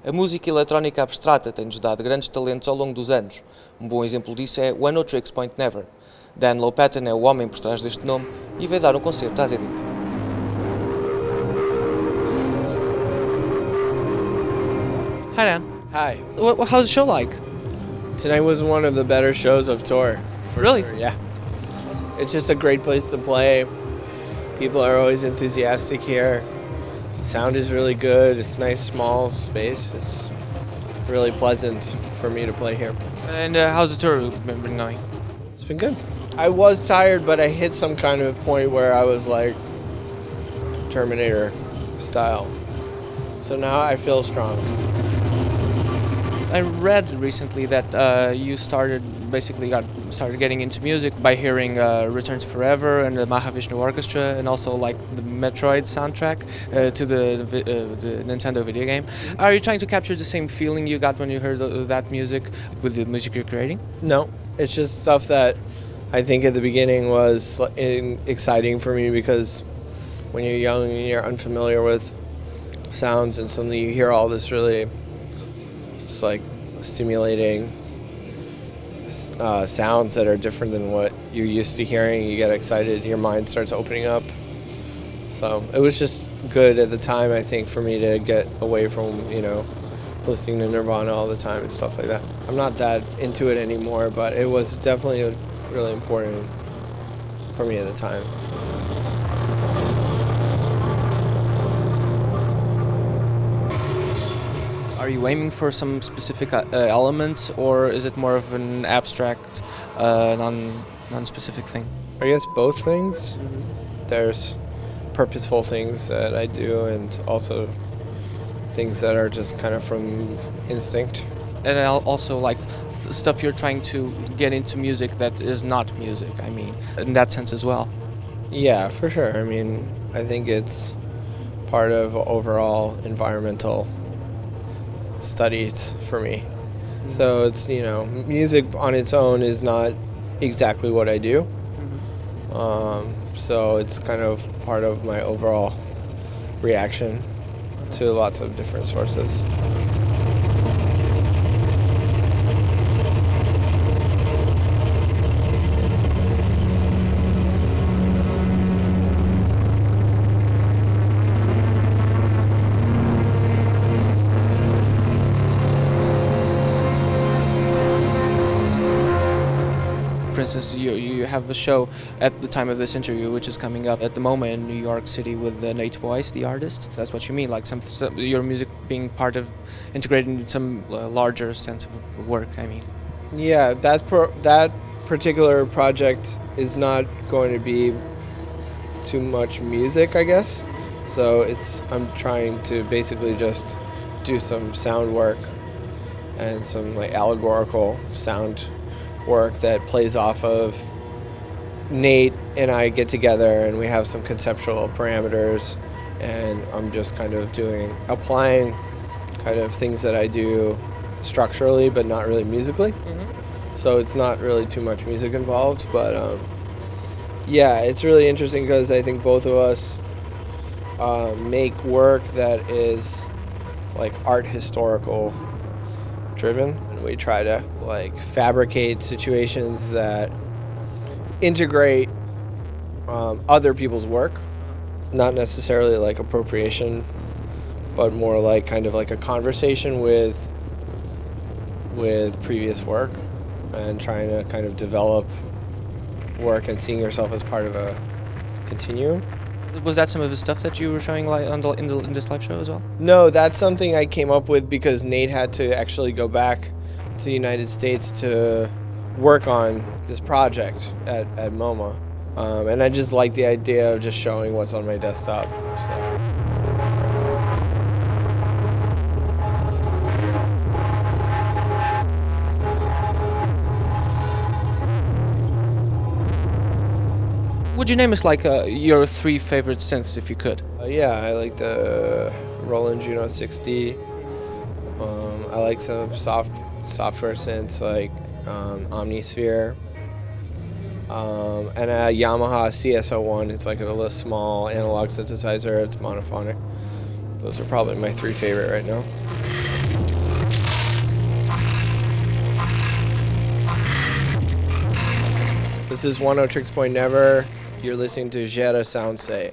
A música eletrónica abstrata tem-nos dado grandes talentos ao longo dos anos. Um bom exemplo disso é Oneohtrix Point Never. Dan Lopatin é o homem por trás deste nome e veio dar um concerto à ZDB. Hi Dan. Hi. How's the show like? Tonight was one of the better shows of tour. Really? Sure, yeah. It's just a great place to play. People are always enthusiastic here. The sound is really good. It's a nice small space. It's really pleasant for me to play here. And how's the tour been going? It's been good. I was tired, but I hit some kind of point where I was like Terminator style. So now I feel strong. I read recently that you started getting into music by hearing Return to Forever and the Mahavishnu Orchestra, and also like the Metroid soundtrack to the Nintendo video game. Are you trying to capture the same feeling you got when you heard that music with the music you're creating? No, it's just stuff that I think at the beginning was exciting for me, because when you're young and you're unfamiliar with sounds, and suddenly you hear all this really just like stimulating sounds that are different than what you're used to hearing, you get excited, your mind starts opening up. So it was just good at the time, I think, for me to get away from, listening to Nirvana all the time and stuff like that. I'm not that into it anymore, but it was definitely really important for me at the time. Are you aiming for some specific elements, or is it more of an abstract, non-specific thing? I guess both things. There's purposeful things that I do, and also things that are just kind of from instinct. And also like stuff you're trying to get into music that is not music, I mean, in that sense as well. Yeah, for sure. I mean, I think it's part of overall environmental studies for me. So it's, music on its own is not exactly what I do. So it's kind of part of my overall reaction to lots of different sources. For instance, you have a show at the time of this interview, which is coming up at the MOMA in New York City with Nate Boyce, the artist. That's what you mean, like some your music being part of, integrated in some larger sense of work, I mean. Yeah, that particular project is not going to be too much music, I guess. So I'm trying to basically just do some sound work and some like allegorical sound work that plays off of Nate and I get together and we have some conceptual parameters, and I'm just kind of applying kind of things that I do structurally but not really musically. So it's not really too much music involved, but yeah, it's really interesting because I think both of us make work that is like art historical driven. We try to like fabricate situations that integrate other people's work, not necessarily like appropriation, but more like kind of like a conversation with previous work, and trying to kind of develop work and seeing yourself as part of a continuum. Was that some of the stuff that you were showing in this live show as well? No, that's something I came up with because Nate had to actually go back to the United States to work on this project at MOMA. And I just like the idea of just showing what's on my desktop. So. Would you name us like your three favorite synths if you could? Yeah, I like the Roland Juno 60. I like some software synths like Omnisphere. And a Yamaha CS-01. It's like a little small analog synthesizer. It's monophonic. Those are probably my three favorite right now. This is Oneohtrix Point Never. You're listening to Jetta Sound Say.